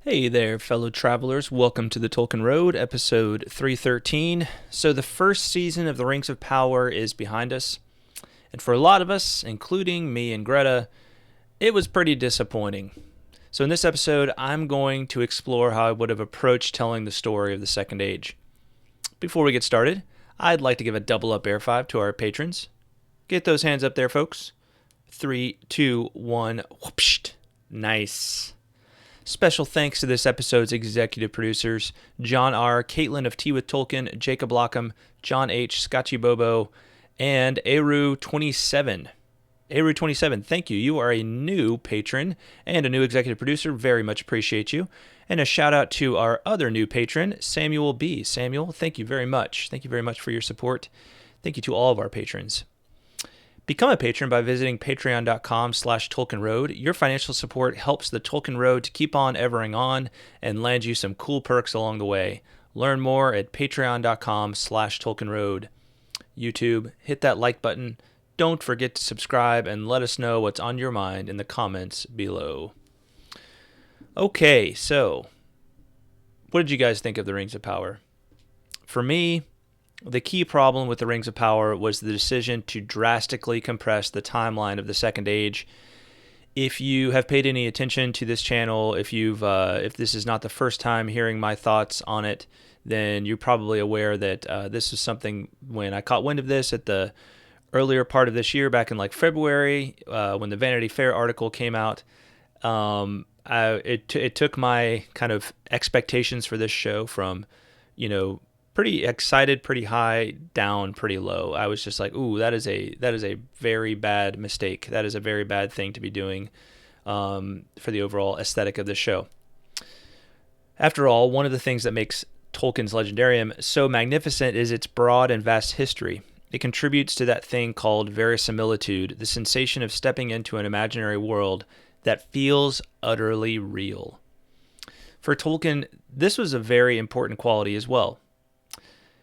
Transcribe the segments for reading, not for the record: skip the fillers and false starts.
Hey there, fellow travelers. Welcome to the Tolkien Road, episode 313. So, the first season of The Rings of Power is behind us. And for a lot of us, including me and Greta, it was pretty disappointing. So, in this episode, I'm going to explore how I would have approached telling the story of the Second Age. Before we get started, I'd like to give a double up air five to our patrons. Get those hands up there, folks. 3, 2, 1. Whoopsh. Nice. Special thanks to this episode's executive producers, John R., Kaitlyn of Tea with Tolkien, Jacob Lockham, John H., Scotchy Bobo, and Eru27. Eru27, thank you. You are a new patron and a new executive producer. Very much appreciate you. And a shout out to our other new patron, Samuel B. Samuel, thank you very much. Thank you very much for your support. Thank you to all of our patrons. Become a patron by visiting patreon.com/TolkienRoad. Your financial support helps the Tolkien Road to keep on evering on and land you some cool perks along the way. Learn more at patreon.com/TolkienRoad. YouTube, hit that like button. Don't forget to subscribe and let us know what's on your mind in the comments below. Okay, so what did you guys think of The Rings of Power? For me, the key problem with The Rings of Power was the decision to drastically compress the timeline of the Second Age. If you have paid any attention to this channel, if this is not the first time hearing my thoughts on it, then you're probably aware that this is something when I caught wind of this at the earlier part of this year, back in like February, when the Vanity Fair article came out. It took my kind of expectations for this show from, pretty excited, pretty high, down, pretty low. I was just like, ooh, that is a very bad mistake. That is a very bad thing to be doing for the overall aesthetic of the show. After all, one of the things that makes Tolkien's Legendarium so magnificent is its broad and vast history. It contributes to that thing called verisimilitude, the sensation of stepping into an imaginary world that feels utterly real. For Tolkien, this was a very important quality as well.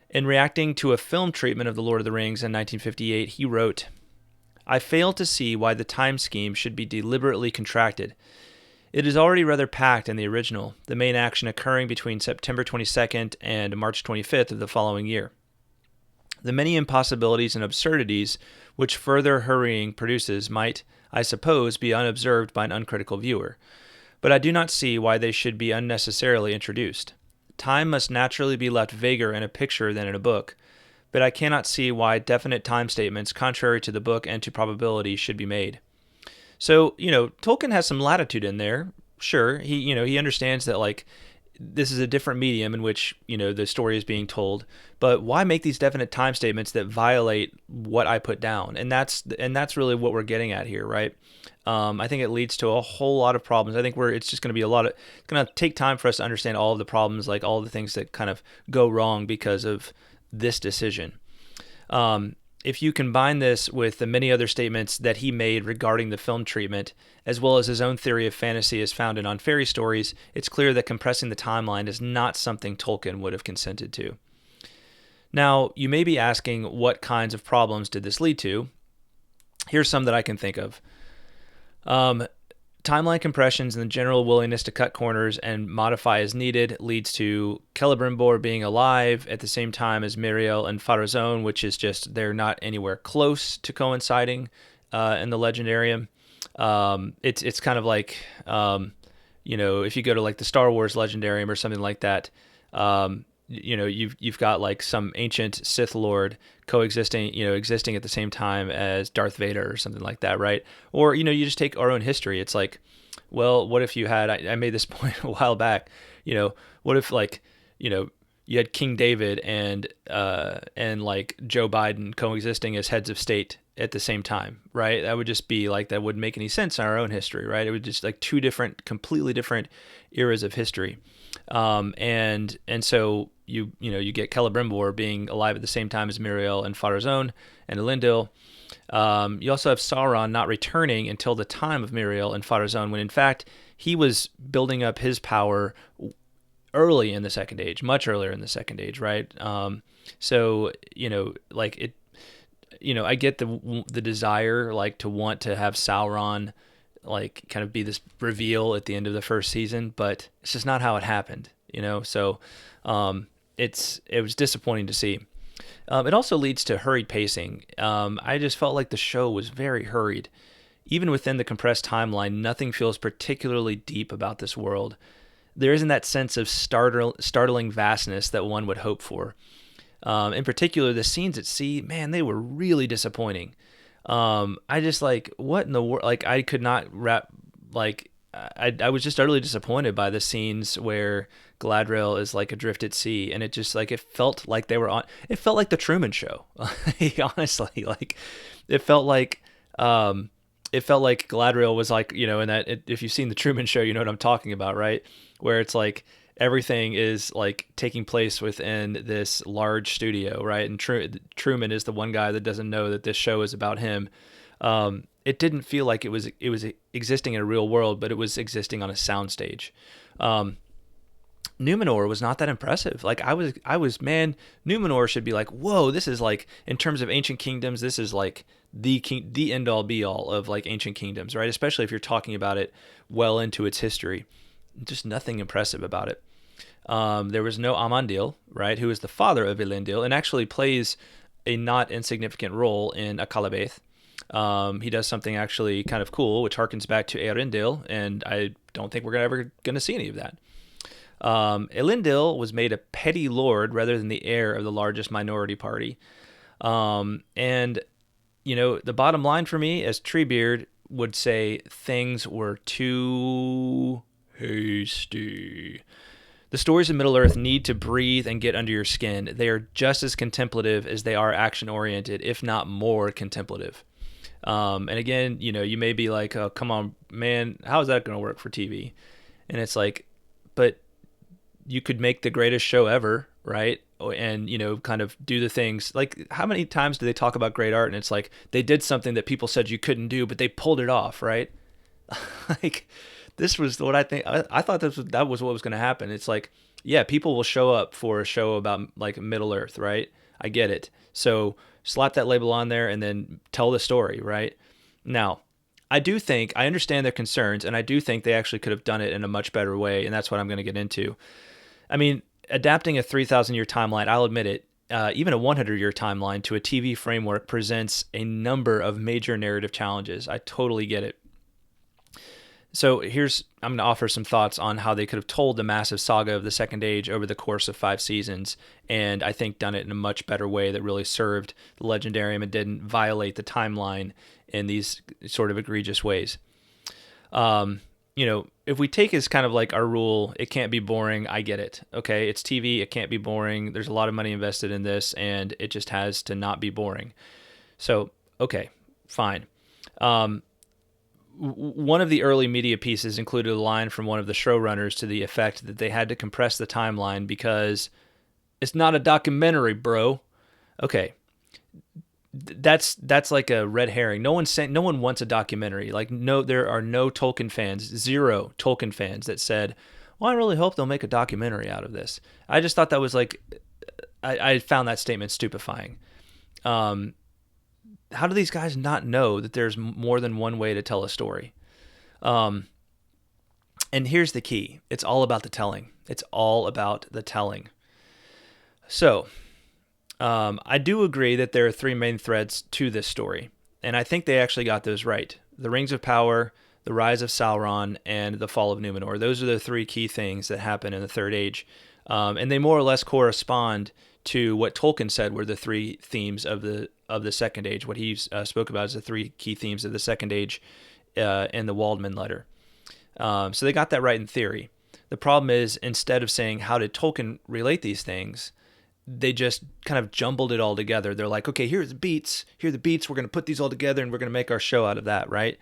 In reacting to a film treatment of The Lord of the Rings in 1958, he wrote, "I fail to see why the time scheme should be deliberately contracted. It is already rather packed in the original, the main action occurring between September 22nd and March 25th of the following year. The many impossibilities and absurdities which further hurrying produces might, I suppose, be unobserved by an uncritical viewer, but I do not see why they should be unnecessarily introduced. Time must naturally be left vaguer in a picture than in a book, but I cannot see why definite time statements contrary to the book and to probability should be made." So, Tolkien has some latitude in there. Sure, he understands that, like, this is a different medium in which, the story is being told, but why make these definite time statements that violate what I put down? And that's really what we're getting at here, right? I think it leads to a whole lot of problems. I think it's just going to be it's going to take time for us to understand all of the problems, like all the things that kind of go wrong because of this decision. If you combine this with the many other statements that he made regarding the film treatment, as well as his own theory of fantasy as found in On Fairy Stories, it's clear that compressing the timeline is not something Tolkien would have consented to. Now, you may be asking, what kinds of problems did this lead to? Here's some that I can think of. Timeline compressions and the general willingness to cut corners and modify as needed leads to Celebrimbor being alive at the same time as Miriel and Pharazôn, which is just, they're not anywhere close to coinciding in the Legendarium. It's kind of like, if you go to like the Star Wars Legendarium or something like that, you've got like some ancient Sith Lord existing at the same time as Darth Vader or something like that, right? Or, you just take our own history. It's like, well, what if you had, I made this point a while back, what if you had King David and like Joe Biden coexisting as heads of state at the same time, right? That would just be like, that wouldn't make any sense in our own history, right? It would just like two completely different eras of history. And so you get Celebrimbor being alive at the same time as Miriel and Pharazôn and Elendil. You also have Sauron not returning until the time of Miriel and Pharazôn, when in fact he was building up his power early in the Second Age, much earlier in the Second Age, right? So like it, I get the desire, like, to want to have Sauron like kind of be this reveal at the end of the first season, but it's just not how it happened, you know? So it was disappointing to see. It also leads to hurried pacing. I just felt like the show was very hurried. Even within the compressed timeline, nothing feels particularly deep about this world. There isn't that sense of startling vastness that one would hope for. In particular, the scenes at sea, man, they were really disappointing. I just like, what in the world? Like, I could not wrap, like, I was just utterly disappointed by the scenes where Galadriel is like adrift at sea, and it just like, it felt like they were on, it felt like the Truman Show. Honestly, like, it felt like, Galadriel was like, you know, in that, if you've seen the Truman Show, you know what I'm talking about, right? Where it's like, everything is like taking place within this large studio, right? And Truman is the one guy that doesn't know that this show is about him. It didn't feel like it was existing in a real world, but it was existing on a soundstage. Numenor was not that impressive. Like I was, man, Numenor should be like, whoa, this is like, in terms of ancient kingdoms, this is like the end all be all of like ancient kingdoms, right? Especially if you're talking about it well into its history. Just nothing impressive about it. There was no Amandil, right, who is the father of Elendil and actually plays a not insignificant role in Akallabeth. He does something actually kind of cool, which harkens back to Eärendil, and I don't think we're ever going to see any of that. Elendil was made a petty lord rather than the heir of the largest minority party. And, you know, the bottom line for me, as Treebeard would say, things were too hasty. The stories of Middle-earth need to breathe and get under your skin. They are just as contemplative as they are action-oriented, if not more contemplative. And again, you know, you may be like, oh, come on, man, how is that going to work for TV? And it's like, but you could make the greatest show ever, right? And, you know, kind of do the things. Like, how many times do they talk about great art? And it's like, they did something that people said you couldn't do, but they pulled it off, right? Like, this was what I think. I thought that was what was going to happen. It's like, yeah, people will show up for a show about like Middle Earth, right? I get it. So slap that label on there and then tell the story, right? Now, I understand their concerns, and I do think they actually could have done it in a much better way, and that's what I'm going to get into. I mean, adapting a 3,000-year timeline, I'll admit it, even a 100-year timeline to a TV framework presents a number of major narrative challenges. I totally get it. So I'm going to offer some thoughts on how they could have told the massive saga of the Second Age over the course of 5 seasons, and I think done it in a much better way that really served the Legendarium and didn't violate the timeline in these sort of egregious ways. You know, if we take as kind of like our rule, it can't be boring, I get it. Okay, it's TV, it can't be boring. There's a lot of money invested in this, and it just has to not be boring. So, okay, fine. One of the early media pieces included a line from one of the showrunners to the effect that they had to compress the timeline because it's not a documentary, bro. Okay, that's like a red herring. No one wants a documentary. Like, no, there are no Tolkien fans, zero Tolkien fans that said, well, I really hope they'll make a documentary out of this. I just thought that was like, I found that statement stupefying. How do these guys not know that there's more than one way to tell a story? And here's the key. It's all about the telling. It's all about the telling. So, I do agree that there are 3 main threads to this story, and I think they actually got those right. The Rings of Power, the Rise of Sauron, and the Fall of Numenor. Those are the 3 key things that happen in the Third Age, and they more or less correspond to what Tolkien said were the 3 themes of the Second Age. What he spoke about as the 3 key themes of the Second Age in the Waldman letter. So they got that right in theory. The problem is, instead of saying how did Tolkien relate these things, they just kind of jumbled it all together. They're like, okay, here are the beats. We're going to put these all together and we're going to make our show out of that, right?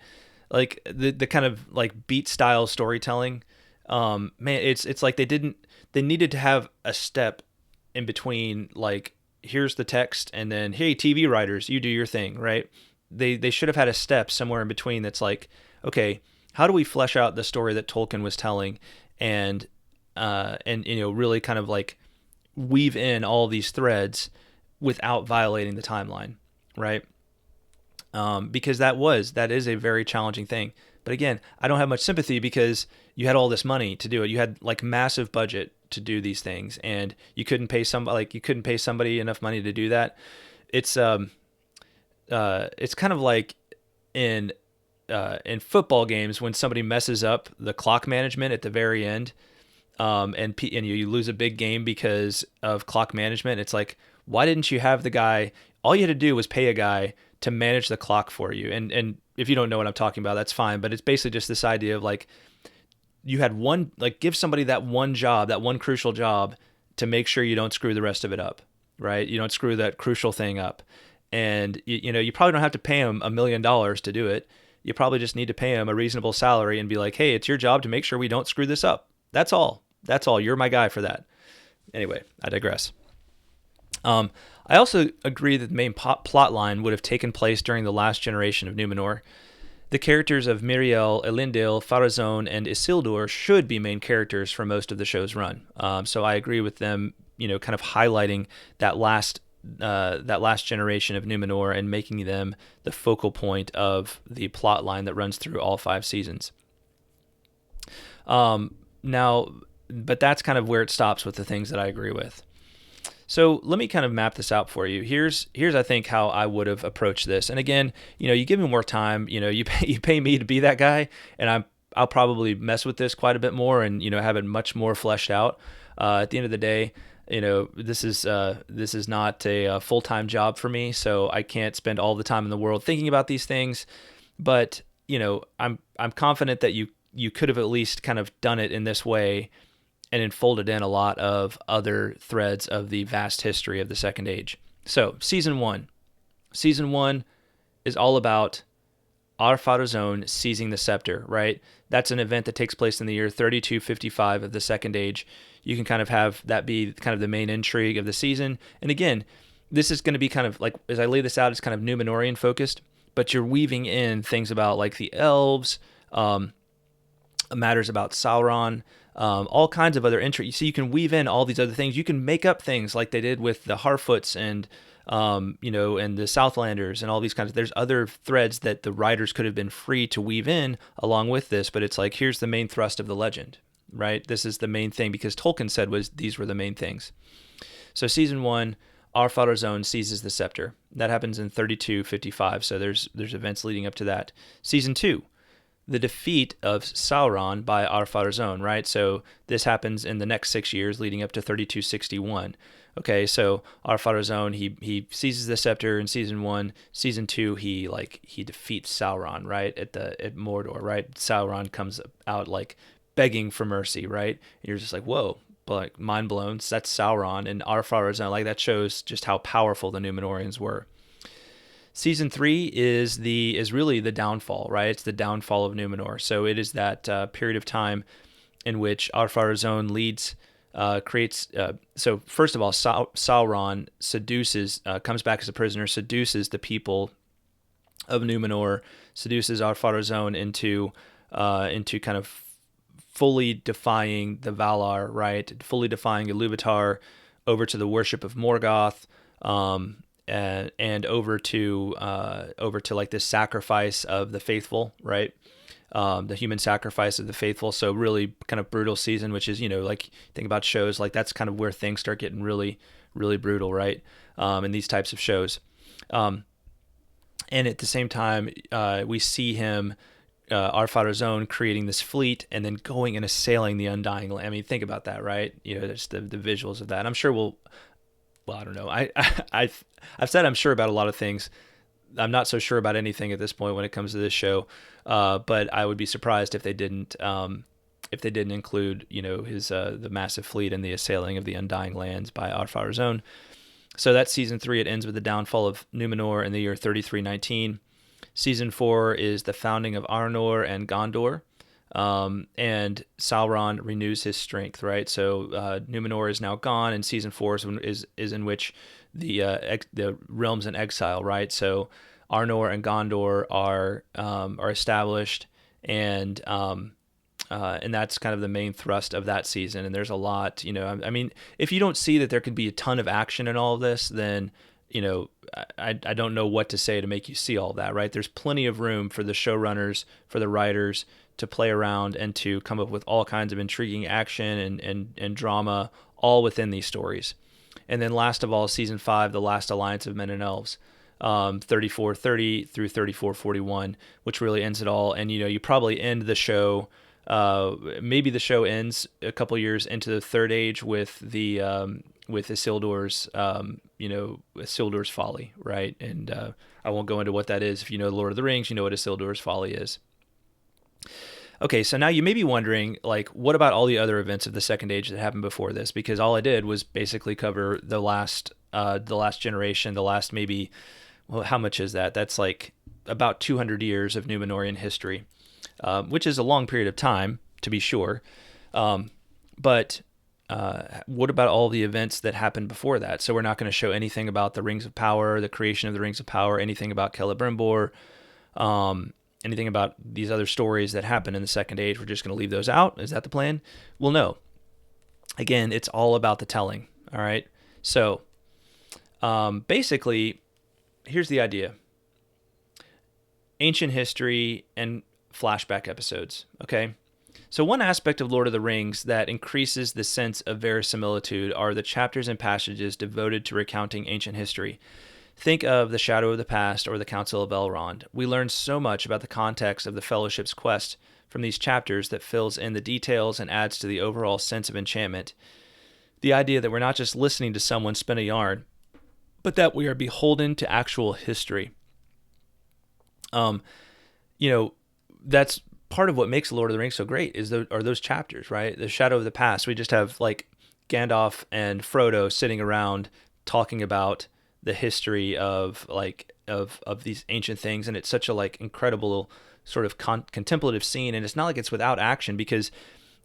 Like the kind of like beat style storytelling. Man, it's like they needed to have a step in between, like, here's the text and then, hey, TV writers, you do your thing, right? They should have had a step somewhere in between that's like, okay, how do we flesh out the story that Tolkien was telling and you know, really kind of like weave in all these threads without violating the timeline, right? Because that is a very challenging thing. But again, I don't have much sympathy because you had all this money to do it. You had like massive budget to do these things, and you couldn't pay somebody enough money to do that. It's kind of like in football games when somebody messes up the clock management at the very end, and you lose a big game because of clock management. It's like, why didn't you have the guy? All you had to do was pay a guy to manage the clock for you. And if you don't know what I'm talking about, that's fine. But it's basically just this idea of like, you had one, like, give somebody that one job, that one crucial job, to make sure you don't screw the rest of it up, right? You don't screw that crucial thing up. And you probably don't have to pay him $1 million to do it. You probably just need to pay him a reasonable salary and be like, hey, it's your job to make sure we don't screw this up. That's all. You're my guy for that. Anyway, I digress. I also agree that the main plot line would have taken place during the last generation of Numenor. The characters of Miriel, Elendil, Pharazôn, and Isildur should be main characters for most of the show's run. So I agree with them, kind of highlighting that last generation of Numenor and making them the focal point of the plot line that runs through all 5 seasons. Now, but that's kind of where it stops with the things that I agree with. So let me kind of map this out for you. Here's I think how I would have approached this. And again, you give me more time. You pay me to be that guy, and I'll probably mess with this quite a bit more and have it much more fleshed out. At the end of the day, this is not a full-time job for me, so I can't spend all the time in the world thinking about these things. But I'm confident that you could have at least kind of done it in this way and enfolded in a lot of other threads of the vast history of the Second Age. So, Season 1. Season 1 is all about Ar-Pharazôn seizing the scepter, right? That's an event that takes place in the year 3255 of the Second Age. You can kind of have that be kind of the main intrigue of the season. And again, this is going to be kind of like, as I lay this out, it's kind of Numenorian focused, but you're weaving in things about like the elves, matters about Sauron, all kinds of other intrigue. So you can weave in all these other things. You can make up things like they did with the Harfoots and and the Southlanders and all these kinds of. There's other threads that the writers could have been free to weave in along with this, but it's like, here's the main thrust of the legend, right? This is the main thing because Tolkien said these were the main things. So Season 1, Ar-Pharazôn seizes the scepter. That happens in 3255. So there's events leading up to that. Season 2. The defeat of Sauron by Ar-Pharazôn, right? So this happens in the next 6 years leading up to 3261. Okay, so Ar-Pharazôn, he seizes the scepter in Season 1. Season 2, he defeats Sauron, right? At Mordor, right? Sauron comes out like begging for mercy, right? And you're just like, whoa, like mind blown. That's Sauron and Ar-Pharazôn. Like that shows just how powerful the Numenorians were. Season 3 is really the downfall, right? It's the downfall of Numenor. So it is that period of time in which Ar-Pharazôn creates. So first of all, Sauron comes back as a prisoner, seduces the people of Numenor, seduces Ar-Pharazôn into kind of fully defying the Valar, right? Fully defying Ilúvatar, over to the worship of Morgoth. And over to like this sacrifice of the faithful, right? The human sacrifice of the faithful. So really kind of brutal season, which is, like think about shows like that's kind of where things start getting really, really brutal, right? In these types of shows. And at the same time, we see him, Ar-Pharazôn, creating this fleet and then going and assailing the Undying Land. I mean, think about that, right? There's the visuals of that. I'm sure well, I don't know. I've said I'm sure about a lot of things. I'm not so sure about anything at this point when it comes to this show. But I would be surprised if they didn't include, his the massive fleet and the assailing of the Undying Lands by Ar-Pharazôn. So that's Season 3. It ends with the downfall of Numenor in the year 3319. Season 4 is the founding of Arnor and Gondor. And Sauron renews his strength, right? So Numenor is now gone, and Season 4 is in which the realms in exile, right? So Arnor and Gondor are established, and that's kind of the main thrust of that season. And there's a lot, I mean, if you don't see that there could be a ton of action in all of this, then I don't know what to say to make you see all that, right? There's plenty of room for the showrunners, for the writers to play around and to come up with all kinds of intriguing action and drama all within these stories. And then last of all, season 5, The Last Alliance of Men and Elves, 34:30 through 34:41, which really ends it all. And you probably end the show. Maybe the show ends a couple years into the Third Age with Isildur's Isildur's folly, right? And I won't go into what that is. If you know Lord of the Rings, you know what Isildur's folly is. Okay, so now you may be wondering, like, what about all the other events of the Second Age that happened before this? Because all I did was basically cover the last generation, the last maybe, well, how much is that? That's like about 200 years of Númenórean history, which is a long period of time, to be sure. But what about all the events that happened before that? So we're not going to show anything about the Rings of Power, the creation of the Rings of Power, anything about Celebrimbor, anything about these other stories that happened in the Second Age. We're just going to leave those out. Is that the plan? Well, no. Again, it's all about the telling. All right. So basically, here's the idea. Ancient history and flashback episodes. Okay. So one aspect of Lord of the Rings that increases the sense of verisimilitude are the chapters and passages devoted to recounting ancient history. Think of The Shadow of the Past or The Council of Elrond. We learn so much about the context of the Fellowship's quest from these chapters that fills in the details and adds to the overall sense of enchantment. The idea that we're not just listening to someone spin a yarn, but that we are beholden to actual history. That's part of what makes Lord of the Rings so great are those chapters, right? The Shadow of the Past. We just have like Gandalf and Frodo sitting around talking about the history of these ancient things, and it's such a like incredible sort of contemplative scene. And it's not like it's without action, because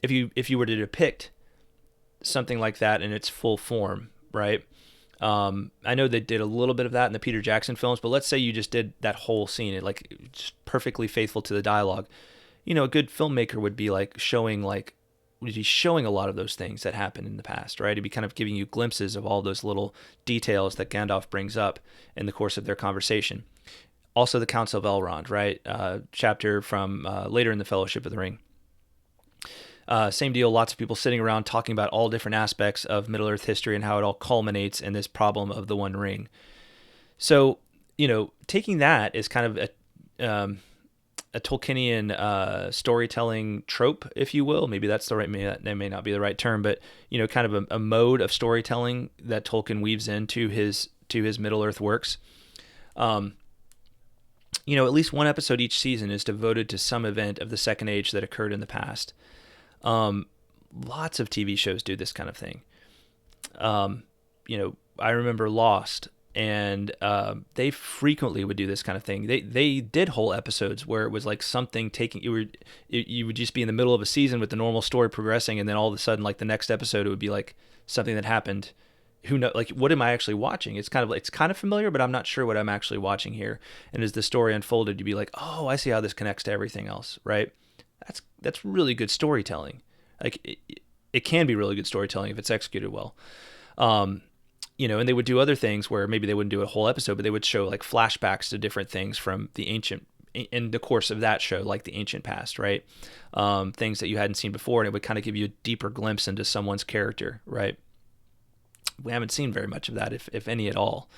if you were to depict something like that in its full form, right? I know they did a little bit of that in the Peter Jackson films, but let's say you just did that whole scene, it like just perfectly faithful to the dialogue. A good filmmaker would be showing a lot of those things that happened in the past, right? He'd be kind of giving you glimpses of all those little details that Gandalf brings up in the course of their conversation. Also, the Council of Elrond, right? Chapter from later in the Fellowship of the Ring. Same deal, lots of people sitting around talking about all different aspects of Middle-earth history and how it all culminates in this problem of the One Ring. So, taking that is kind of a Tolkienian storytelling trope, if you will. Maybe that's that may not be the right term, but kind of a mode of storytelling that Tolkien weaves into his Middle-earth works. At least one episode each season is devoted to some event of the Second Age that occurred in the past. Lots of TV shows do this kind of thing. I remember Lost. And they frequently would do this kind of thing. They did whole episodes where it was like something taking you would just be in the middle of a season with the normal story progressing, and then all of a sudden, like the next episode, it would be like something that happened. Who know? Like, what am I actually watching? It's kind of familiar, but I'm not sure what I'm actually watching here. And as the story unfolded, you'd be like, oh, I see how this connects to everything else, right? That's really good storytelling. Like it can be really good storytelling if it's executed well. And they would do other things where maybe they wouldn't do a whole episode, but they would show like flashbacks to different things from the ancient, in the course of that show, like the ancient past, right? Things that you hadn't seen before, and it would kind of give you a deeper glimpse into someone's character, right? We haven't seen very much of that, if any at all.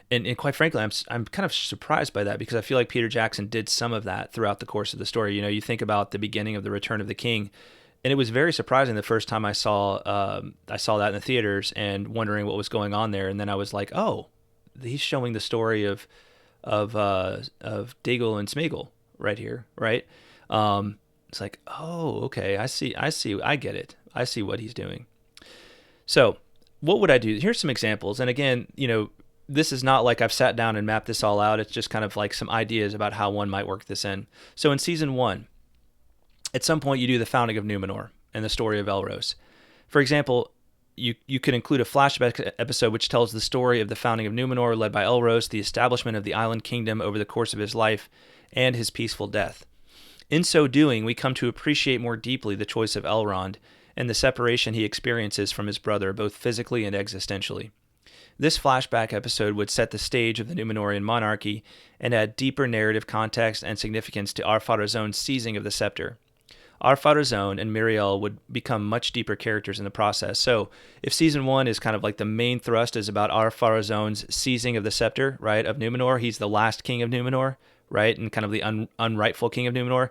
And quite frankly, I'm kind of surprised by that, because I feel like Peter Jackson did some of that throughout the course of the story. You think about the beginning of The Return of the King, and it was very surprising the first time I saw that in the theaters and wondering what was going on there. And then I was like, oh, he's showing the story of Daigle and Smeagol right here, right? It's like, oh, okay, I see, I get it. I see what he's doing. So what would I do? Here's some examples. And again, this is not like I've sat down and mapped this all out. It's just kind of like some ideas about how one might work this in. So in season 1, at some point, you do the founding of Númenor and the story of Elros. For example, you could include a flashback episode which tells the story of the founding of Númenor, led by Elros, the establishment of the island kingdom over the course of his life, and his peaceful death. In so doing, we come to appreciate more deeply the choice of Elrond and the separation he experiences from his brother, both physically and existentially. This flashback episode would set the stage of the Númenórean monarchy and add deeper narrative context and significance to Ar-Pharazôn's seizing of the scepter. Ar-Pharazôn and Míriel would become much deeper characters in the process. So if season 1 is kind of like the main thrust is about Ar-Pharazôn's seizing of the scepter, right, of Númenor, he's the last king of Númenor, right, and kind of the unrightful king of Númenor,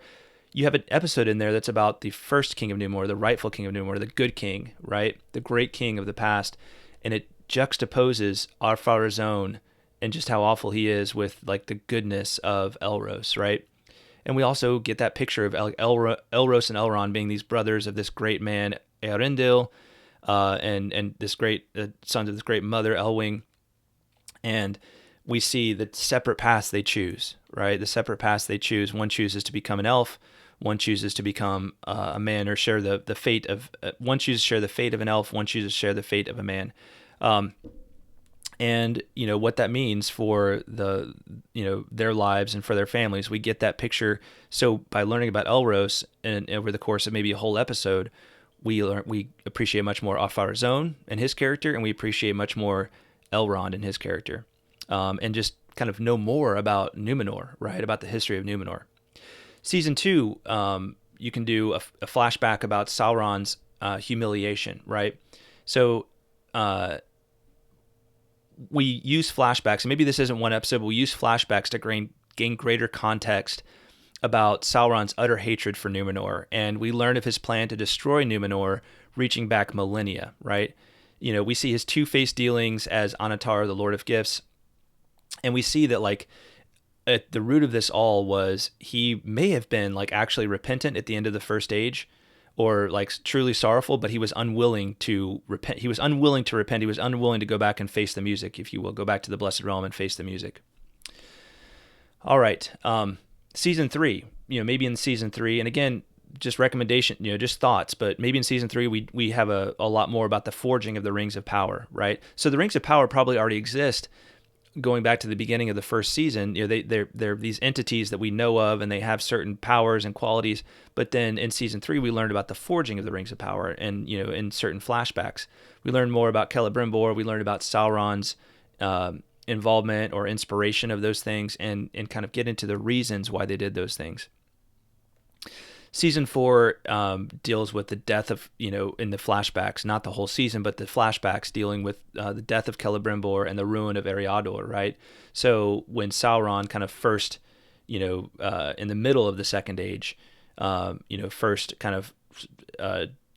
you have an episode in there that's about the first king of Númenor, the rightful king of Númenor, the good king, right, the great king of the past, and it juxtaposes Ar-Pharazôn and just how awful he is with like the goodness of Elros, right? And we also get that picture of Elros and Elrond being these brothers of this great man, Eärendil, and this great sons of this great mother, Elwing. And we see the separate paths they choose, right? The separate paths they choose. One chooses to become an elf. One chooses to become a man or share the fate of... one chooses to share the fate of an elf. One chooses to share the fate of a man. And what that means for their lives and for their families, we get that picture. So by learning about Elros and over the course of maybe a whole episode, we appreciate much more Ar-Pharazôn and his character, and we appreciate much more Elrond and his character, and just kind of know more about Númenor, right? About the history of Númenor. Season 2, you can do a flashback about Sauron's humiliation, right? So we use flashbacks, and maybe this isn't one episode, but we use flashbacks to gain greater context about Sauron's utter hatred for Númenor, and we learn of his plan to destroy Númenor, reaching back millennia, right? We see his two-faced dealings as Annatar, the Lord of Gifts, and we see that, like, at the root of this all was he may have been, like, actually repentant at the end of the First Age, or like truly sorrowful, but he was unwilling to repent. He was unwilling to repent. He was unwilling to go back and face the music, if you will, go back to the Blessed Realm and face the music. All right. Season 3, maybe in season 3, and again, just recommendation, just thoughts, but maybe in season 3, we have a lot more about the forging of the Rings of Power, right? So the Rings of Power probably already exist going back to the beginning of the first season. They're these entities that we know of, and they have certain powers and qualities. But then in season 3, we learned about the forging of the Rings of Power, and in certain flashbacks, we learned more about Celebrimbor. We learned about Sauron's involvement or inspiration of those things, and kind of get into the reasons why they did those things. Season 4 deals with the death of, in the flashbacks, not the whole season, but the flashbacks dealing with the death of Celebrimbor and the ruin of Eriador, right? So when Sauron kind of first, in the middle of the Second Age, first kind of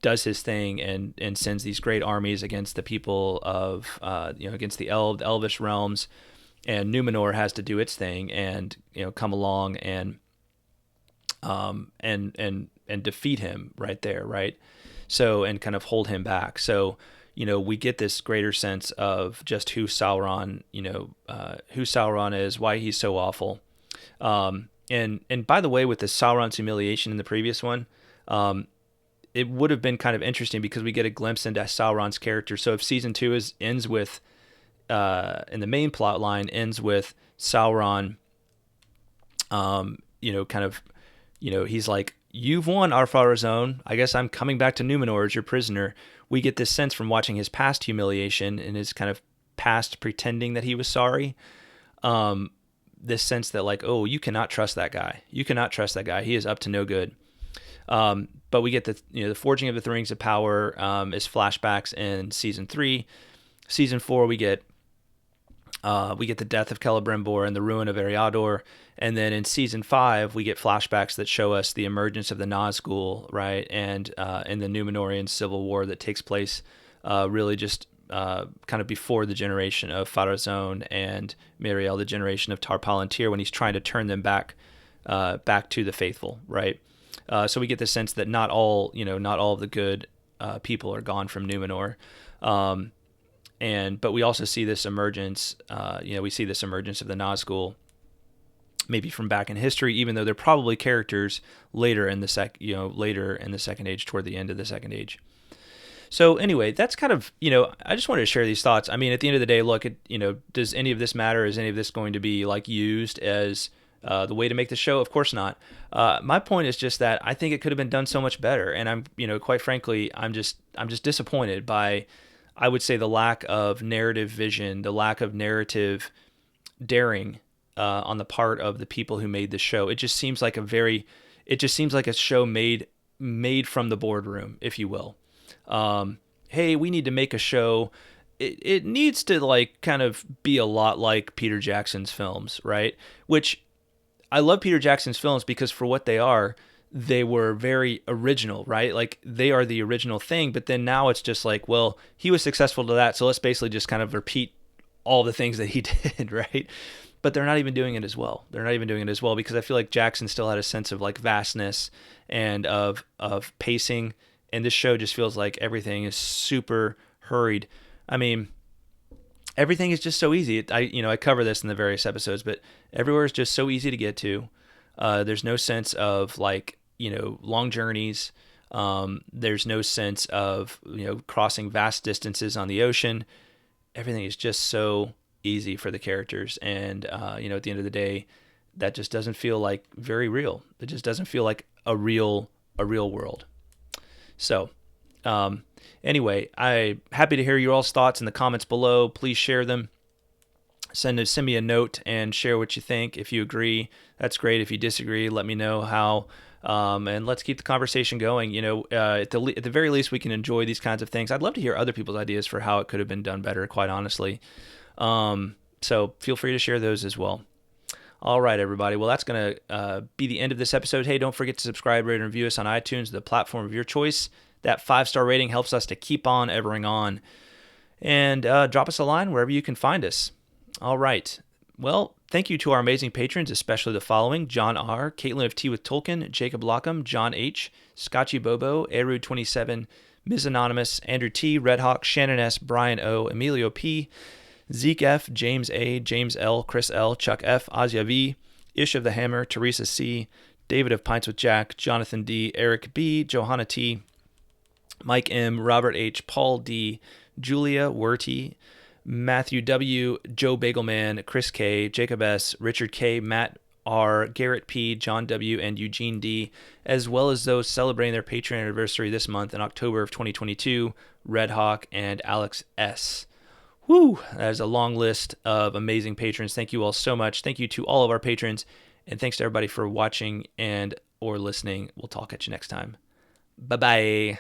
does his thing and sends these great armies against the people of, against the Elvish realms, and Númenor has to do its thing and, come along and defeat him right there, right? So, and kind of hold him back. So, we get this greater sense of just who Sauron is, why he's so awful. And by the way, with the Sauron's humiliation in the previous one, it would have been kind of interesting because we get a glimpse into Sauron's character. So if season 2 ends with, in the main plot line, ends with Sauron, he's like, you've won, Ar-Pharazôn. I guess I'm coming back to Númenor as your prisoner. We get this sense from watching his past humiliation and his kind of past pretending that he was sorry. This sense that, like, oh, you cannot trust that guy. You cannot trust that guy. He is up to no good. But we get the forging of the Rings of Power as flashbacks in season 3. Season 4, we get the death of Celebrimbor and the ruin of Eriador. And then in season 5, we get flashbacks that show us the emergence of the Nazgul, right? And in the Númenorian civil war that takes place really just kind of before the generation of Pharazôn and Míriel, the generation of Tar-Palantir, when he's trying to turn them back to the faithful, right? So we get the sense that not all of the good people are gone from Númenor. But we also see this emergence, we see this emergence of the Nazgul, maybe from back in history, even though they're probably characters later in the Second Age, toward the end of the Second Age. So anyway, that's kind of, I just wanted to share these thoughts. I mean, at the end of the day, look, does any of this matter? Is any of this going to be like used as the way to make the show? Of course not. My point is just that I think it could have been done so much better, and I'm, quite frankly, I'm just disappointed by I would say the lack of narrative vision, the lack of narrative daring on the part of the people who made the show. It just seems like a show made from the boardroom, if you will. Hey, we need to make a show. It needs to like kind of be a lot like Peter Jackson's films, right? Which I love Peter Jackson's films because for what they were very original, right? Like they are the original thing, but then now it's just like, well, he was successful to that, so let's basically just kind of repeat all the things that he did, right? But they're not even doing it as well. They're not even doing it as well because I feel like Jackson still had a sense of like vastness and of pacing, and this show just feels like everything is super hurried. I mean, everything is just so easy. I cover this in the various episodes, but everywhere is just so easy to get to. There's no sense of like, long journeys. There's no sense of, crossing vast distances on the ocean. Everything is just so easy for the characters. And, at the end of the day, that just doesn't feel like very real. It just doesn't feel like a real world. So, anyway, I'm happy to hear your all's thoughts in the comments below. Please share them. Send me a note and share what you think. If you agree, that's great. If you disagree, let me know how. And let's keep the conversation going. At the very least, we can enjoy these kinds of things. I'd love to hear other people's ideas for how it could have been done better, quite honestly. So feel free to share those as well. All right, everybody. Well, that's going to be the end of this episode. Hey, don't forget to subscribe, rate, and review us on iTunes, the platform of your choice. That 5-star rating helps us to keep on evering on. And drop us a line wherever you can find us. All right. Well, thank you to our amazing patrons, especially the following: John R., Kaitlyn of Tea with Tolkien, Jacob Lockham, John H., Scotchy Bobo, Eru27, Ms. Anonymous, Andrew T., Redhawk, Shannon S., Brian O., Emilio P., Zeke F., James A., James L., Chris L., Chuck F., Asya V., Ish of the Hammer, Teresa C., David of Pints with Jack, Jonathan D., Eric B., Johanna T., Mike M., Robert H., Paul D., Julia Werty, Matthew W., JoeBagelMan, Chris K., Jacob S., Richard K., Matt R., Garret P., John W., and Eugene D., as well as those celebrating their Patreon anniversary this month in October of 2022, Redhawk and Alex S. Whew, that is a long list of amazing patrons. Thank you all so much. Thank you to all of our patrons, and thanks to everybody for watching and or listening. We'll talk at you next time. Bye-bye.